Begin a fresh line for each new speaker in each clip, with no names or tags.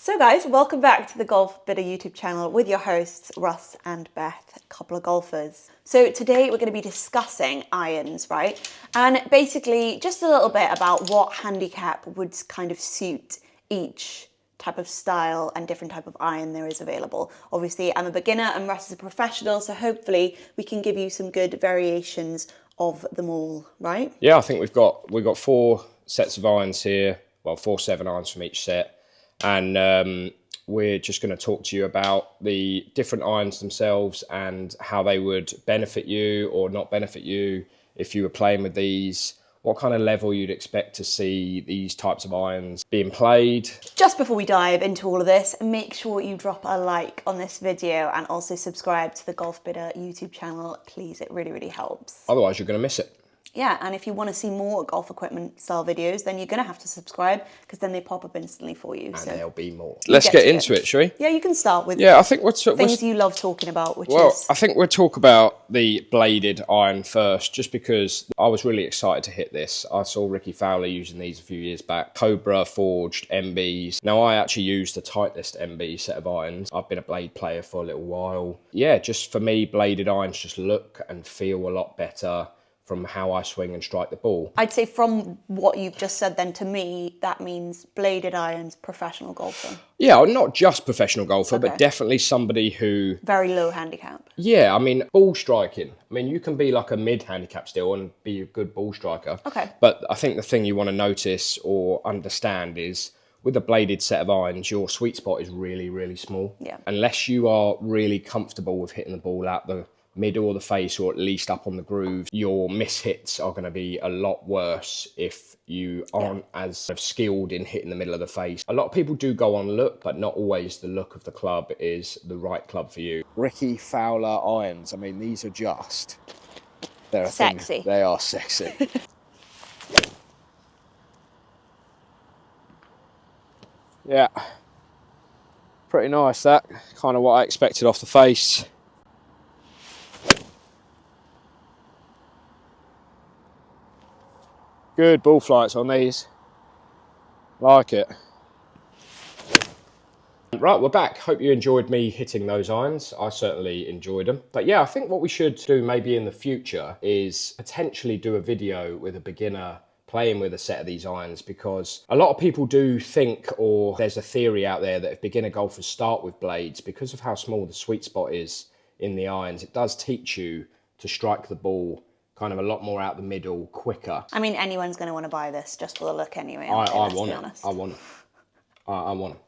So guys, welcome back to the Golfbidder YouTube channel with your hosts Russ and Beth, a couple of golfers. So today we're going to be discussing irons, right? And basically just a little bit about what handicap would kind of suit each type of style and different type of iron there is available. Obviously I'm a beginner and Russ is a professional, so hopefully we can give you some good variations of them all, right?
Yeah, I think we've got 4 sets of irons here, well 4 7-irons from each set. And we're just going to talk to you about the different irons themselves and how they would benefit you or not benefit you if you were playing with these, what kind of level you'd expect to see these types of irons being played.
Just before we dive into all of this, make sure you drop a like on this video and also subscribe to the Golfbidder YouTube channel, please. It really, really helps.
Otherwise, you're going to miss it.
Yeah, and if you want to see more golf equipment style videos, then you're going to have to subscribe because then they pop up instantly for you.
And
so
there'll be more. Let's get into it, shall we?
Yeah, you can start with
I think
things you love talking about,
I think we'll talk about the bladed iron first, just because I was really excited to hit this. I saw Ricky Fowler using these a few years back, Cobra forged MBs. Now I actually use the Titleist MB set of irons. I've been a blade player for a little while. Yeah, just for me, bladed irons just look and feel a lot better from how I swing and strike the ball.
I'd say from what you've just said then to me, that means bladed irons, professional golfer.
Yeah, not just professional golfer,
Okay.
but definitely somebody who...
Very low handicap.
Yeah, I mean, ball striking. I mean, you can be like a mid-handicap still and be a good ball striker.
Okay.
But I think the thing you want to notice or understand is with a bladed set of irons, your sweet spot is really, really small.
Yeah.
Unless you are really comfortable with hitting the ball out the middle or the face, or at least up on the groove, your miss hits are going to be a lot worse if you aren't as skilled in hitting the middle of the face. A lot of people do go on look, but not always the look of the club is the right club for you. Ricky Fowler irons, I mean, these are just... they're
sexy.
Thing. They are sexy. Yeah. Pretty nice, that. Kind of what I expected off the face. Good ball flights on these. Like it. Right, we're back. Hope you enjoyed me hitting those irons. I certainly enjoyed them. But yeah, I think what we should do maybe in the future is potentially do a video with a beginner playing with a set of these irons, because a lot of people do think, or there's a theory out there, that if beginner golfers start with blades, because of how small the sweet spot is in the irons, it does teach you to strike the ball kind of a lot more out the middle, quicker.
I mean, anyone's going to want to buy this just for the look anyway.
I want it. I want it.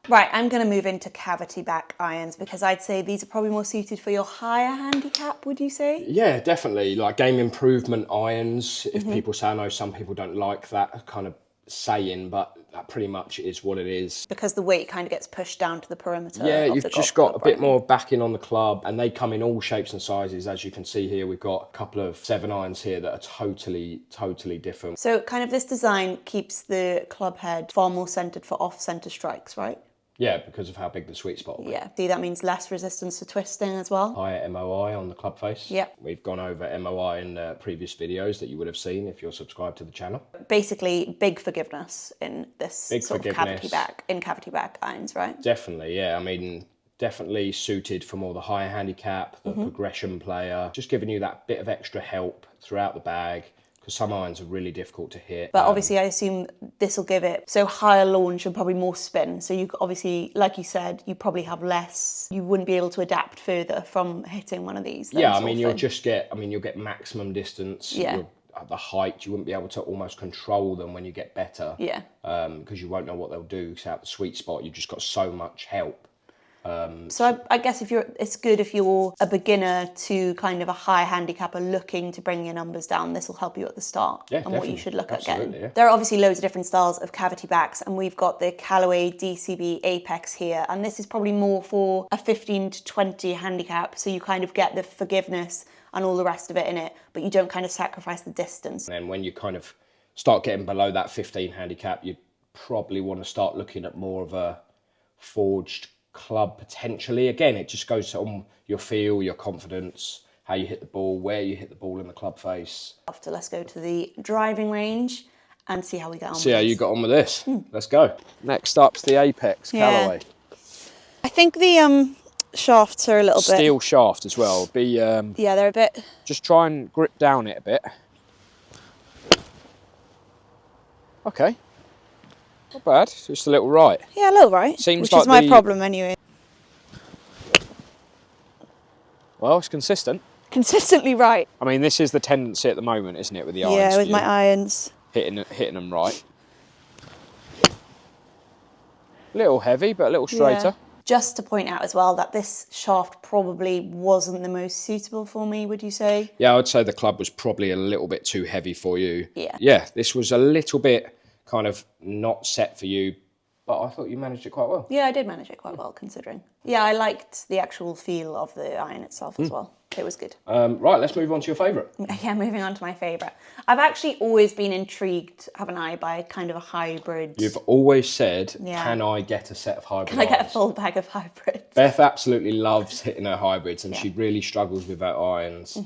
Right, I'm going to move into cavity back irons because I'd say these are probably more suited for your higher handicap, would you say?
Yeah, definitely. Like game improvement irons, if people say, I know some people don't like that kind of saying, but that pretty much is what it is.
Because the weight kind of gets pushed down to the perimeter.
Yeah,
of
you've
the
just
golf
got a
club,
bit
right?
more backing on the club, and they come in all shapes and sizes. As you can see here, we've got a couple of 7-irons here that are totally different.
So kind of this design keeps the club head far more centered for off-center strikes, right?
Yeah, because of how big the sweet spot will be.
Yeah, see, that means less resistance to twisting as well.
Higher MOI on the club face.
Yeah.
We've gone over MOI in previous videos that you would have seen if you're subscribed to the channel.
Basically, big forgiveness in this
Big
sort of
forgiveness.
cavity back irons, right?
Definitely, yeah. I mean, definitely suited for more the higher handicap, the progression player, just giving you that bit of extra help throughout the bag, because some irons are really difficult to hit.
But obviously, I assume this will give it so higher launch and probably more spin. So you obviously, like you said, you probably have less. You wouldn't be able to adapt further from hitting one of these.
Yeah, I mean, you'll get maximum distance.
Yeah.
At the height, you wouldn't be able to almost control them when you get better.
Yeah.
Because you won't know what they'll do. Because out the sweet spot, you've just got so much help.
So I guess it's good if you're a beginner to kind of a high handicapper looking to bring your numbers down. This will help you at the start and what you should look at getting.
Yeah.
There are obviously loads of different styles of cavity backs, and we've got the Callaway DCB Apex here, and this is probably more for a 15 to 20 handicap, so you kind of get the forgiveness and all the rest of it in it, but you don't kind of sacrifice the distance.
And then when you kind of start getting below that 15 handicap, you probably want to start looking at more of a forged club potentially. Again, it just goes on your feel, your confidence, how you hit the ball, where you hit the ball in the club face.
After, let's go to the driving range. and see how we get on.
See how you got on with this. Let's go. Next up's the Apex Callaway.
I think the shafts are a little bit
steel shaft as well. Be
yeah, they're a bit.
Just try and grip down it a bit. Okay, not bad. Just a little right.
Yeah, a little right.
Seems
which
like
is my problem anyway.
Well, it's consistent.
Consistently right.
I mean, this is the tendency at the moment, isn't it, with the irons?
Yeah, with my irons.
Hitting them right. A little heavy, but a little straighter.
Yeah. Just to point out as well that this shaft probably wasn't the most suitable for me, would you say?
Yeah, I would say the club was probably a little bit too heavy for you.
Yeah.
Yeah, this was a little bit kind of not set for you, but I thought you managed it quite well.
Yeah, I did manage it quite well, considering. Yeah, I liked the actual feel of the iron itself as well. It was good.
Right, let's move on to your favourite.
Yeah, moving on to my favourite. I've actually always been intrigued, haven't I, by kind of a hybrid.
You've always said,
Yeah.
can I get a set of hybrid
Can I get a
irons?
full bag of hybrids?
Beth absolutely loves hitting her hybrids, and
Yeah.
she really struggles with her irons.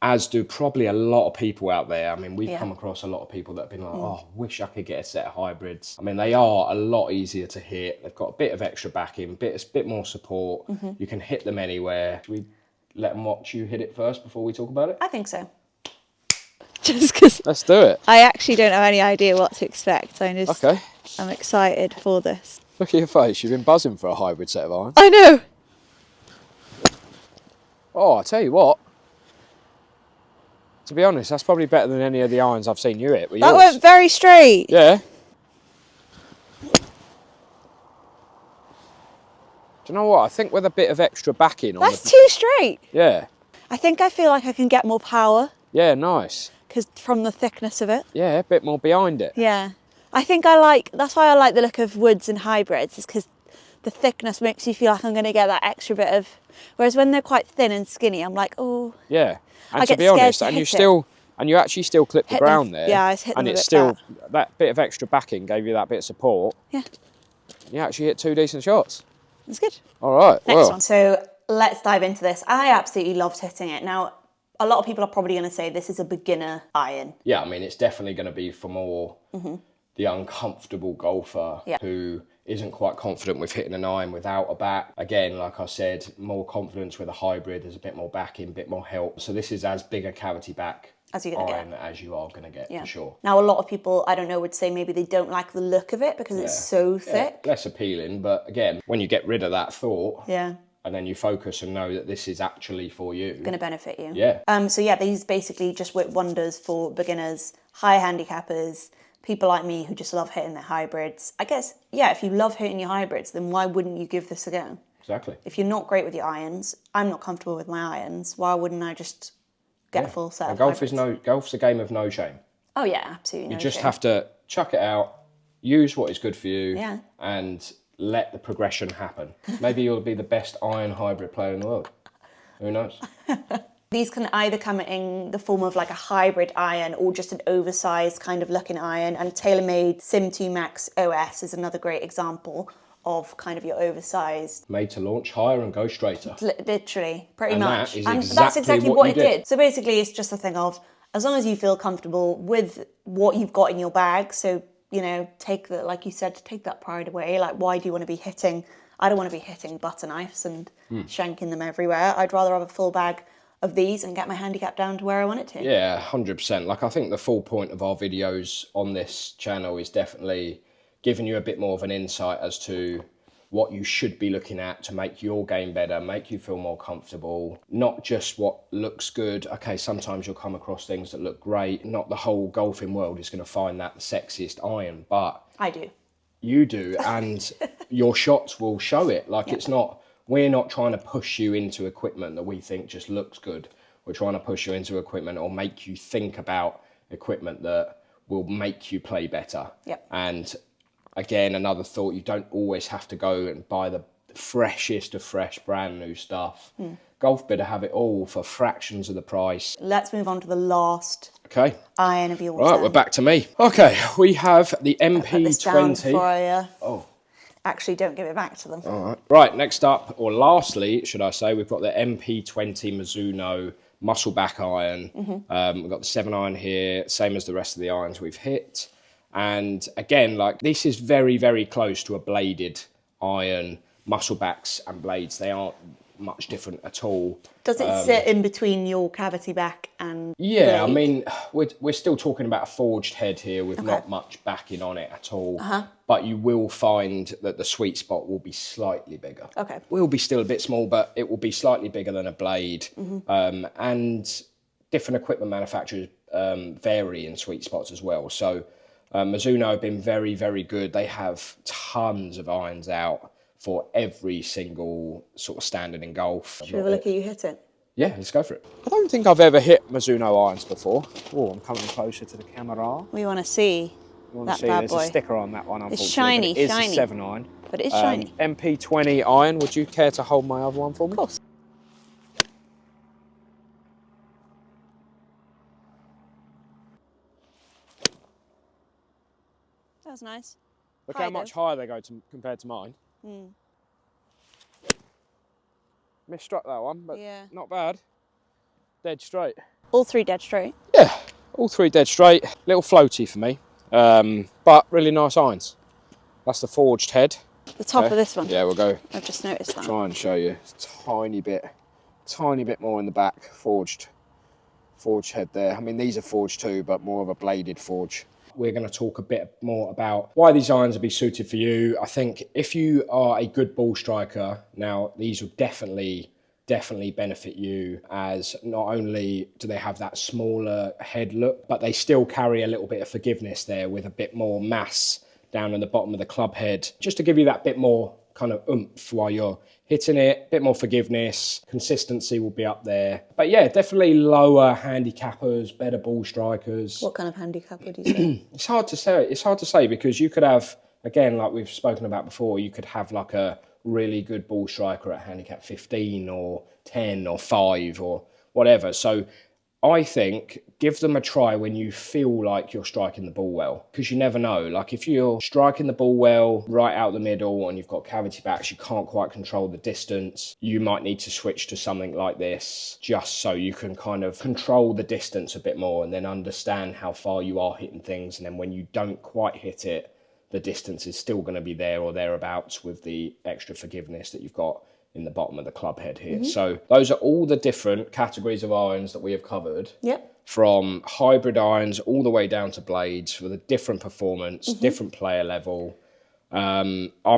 As do probably a lot of people out there. I mean, we've come across a lot of people that have been like, oh, wish I could get a set of hybrids. I mean, they are a lot easier to hit. They've got a bit of extra backing, bit more support. You can hit them anywhere. Should we let them watch you hit it first before we talk about it?
I think so. Just because
Let's do it.
I actually don't have any idea what to expect.
Okay.
I'm excited for this.
Look at your face. You've been buzzing for a hybrid set of irons.
I know.
Oh, I tell you what. To be honest, that's probably better than any of the irons I've seen you hit.
That went very straight.
Yeah. Do you know what? I think with a bit of extra backing on
That's too straight.
Yeah.
I think I feel like I can get more power
Yeah, nice.
because from the thickness of it.
Yeah, a bit more behind it.
Yeah. I think that's why I like the look of woods and hybrids, is because the thickness makes you feel like I'm going to get that extra bit of, whereas when they're quite thin and skinny, I'm like, oh.
Yeah. And
I
to
get
be
scared
honest,
to
and you
hit it.
actually still clip the
Hit them-
ground there.
yeah, I hit them
and
a
it's
bit
still that bit of extra backing gave you that bit of support.
Yeah,
You actually hit 2 decent shots.
that's good.
All right.
Next one. So let's dive into this. I absolutely loved hitting it. Now, a lot of people are probably going to say this is a beginner iron.
Yeah, I mean, it's definitely going to be for more the uncomfortable golfer who isn't quite confident with hitting an iron without a back. Again, like I said, more confidence with a hybrid. There's a bit more backing, a bit more help. So this is as big a cavity back
As you're gonna
iron as you are going to get, for sure.
Now, a lot of people, I don't know, would say maybe they don't like the look of it because it's so thick.
Less appealing, but again, when you get rid of that thought,
Yeah.
and then you focus and know that this is actually for you.
Going to benefit you.
Yeah.
So yeah, these basically just work wonders for beginners, high handicappers, people like me who just love hitting their hybrids. I guess, yeah, if you love hitting your hybrids, then why wouldn't you give this a go?
Exactly.
If you're not great with your irons, I'm not comfortable with my irons, why wouldn't I just get a full set of hybrids?
Golf's a game of no shame.
Oh yeah, absolutely.
You just have to chuck it out, use what is good for you, and let the progression happen. Maybe you'll be the best iron hybrid player in the world. Who knows?
These can either come in the form of like a hybrid iron or just an oversized kind of looking iron, and TaylorMade Sim2 Max OS is another great example of kind of your oversized.
Made to launch higher and go straighter.
Literally, pretty
And
much.
that is
And that's
exactly
exactly
what
what
you
it
did.
did. So basically it's just a thing of, as long as you feel comfortable with what you've got in your bag, so, you know, take the, like you said, take that pride away. Like, why do you want to be hitting, I don't want to be hitting butter knives and shanking them everywhere. I'd rather have a full bag of these and get my handicap down to where I want it to.
Yeah, 100%. Like, I think the full point of our videos on this channel is definitely giving you a bit more of an insight as to what you should be looking at to make your game better, make you feel more comfortable, not just what looks good. Okay, sometimes you'll come across things that look great. Not the whole golfing world is going to find that the sexiest iron, but
I do.
you do, and your shots will show it. Like, it's not, we're not trying to push you into equipment that we think just looks good. We're trying to push you into equipment or make you think about equipment that will make you play better.
Yep.
And again, another thought, you don't always have to go and buy the freshest of fresh brand new stuff. Golfbidder have it all for fractions of the price.
Let's move on to the last
Okay.
iron of yours.
Right, we're back to me. Okay, we have the
Put this down
MP20.
before I
Oh.
actually don't give it back to them.
All right. Right, next up, or lastly, should I say, we've got the MP20 Mizuno muscle back iron. We've got the 7 iron here, same as the rest of the irons we've hit. And again, like this is very, very close to a bladed iron. Muscle backs and blades, they aren't much different at all.
Does it sit in between your cavity back and
Yeah,
blade?
I mean, we're still talking about a forged head here with not much backing on it at all. But you will find that the sweet spot will be slightly bigger.
Okay.
Will be still a bit small, but it will be slightly bigger than a blade. And different equipment manufacturers vary in sweet spots as well. So Mizuno have been very, very good. They have tons of irons out for every single sort of standard in golf.
Should we have a look at you hit it?
Yeah, let's go for it.
I don't think I've ever hit Mizuno irons before. Oh, I'm coming closer to the camera.
We want to see that bad
There's
boy.
a sticker on that one, unfortunately.
It's shiny,
but it is
shiny.
a 7 iron.
But it is shiny.
MP20 iron. Would you care to hold my other one for me?
Of course. That was nice.
Look
High
how much higher they go compared to mine. Misstruck that one, but
Yeah.
not bad. Dead straight.
All three dead straight.
Yeah, all three dead straight. Little floaty for me, but really nice irons. That's the forged head.
The top of this one.
Yeah, we'll go
I've just noticed that.
try and show you. Tiny bit more in the back. Forged head there. I mean, these are forged too, but more of a bladed forge.
We're going to talk a bit more about why these irons would be suited for you. I think if you are a good ball striker, now these will definitely benefit you, as not only do they have that smaller head look, but they still carry a little bit of forgiveness there with a bit more mass down in the bottom of the club head, just to give you that bit more kind of oomph while you're hitting it, bit more forgiveness, consistency will be up there. But yeah, definitely lower handicappers, better ball strikers.
What kind of handicap would you say?
It's hard to say because you could have, again, like we've spoken about before, you could have like a really good ball striker at handicap 15 or 10 or 5 or whatever. So I think give them a try when you feel like you're striking the ball well, because you never know. Like if you're striking the ball well right out the middle and you've got cavity backs, you can't quite control the distance, you might need to switch to something like this just so you can kind of control the distance a bit more and then understand how far you are hitting things. And then when you don't quite hit it, the distance is still going to be there or thereabouts with the extra forgiveness that you've got in the bottom of the club head here. So those are all the different categories of irons that we have covered.
Yep.
From hybrid irons all the way down to blades for the different performance, different player level. I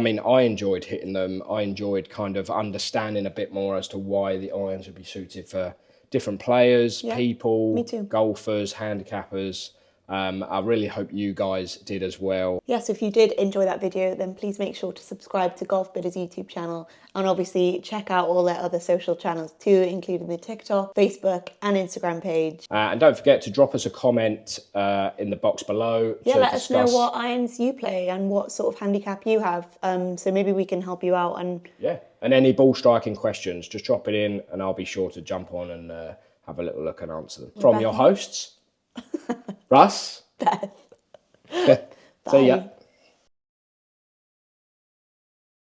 mean, I enjoyed hitting them. I enjoyed kind of understanding a bit more as to why the irons would be suited for different players, people,
me too.
golfers, handicappers. I really hope you guys did as well.
Yes, if you did enjoy that video, then please make sure to subscribe to Golfbidder's YouTube channel and obviously check out all their other social channels too, including the TikTok, Facebook and Instagram page.
And don't forget to drop us a comment in the box below.
Yeah,
to
let us know
discuss-
what irons you play and what sort of handicap you have. So maybe we can help you out. And
Yeah, and any ball striking questions, just drop it in and I'll be sure to jump on and have a little look and answer them. From your hosts, Russ.
Beth.
See ya.
Bye.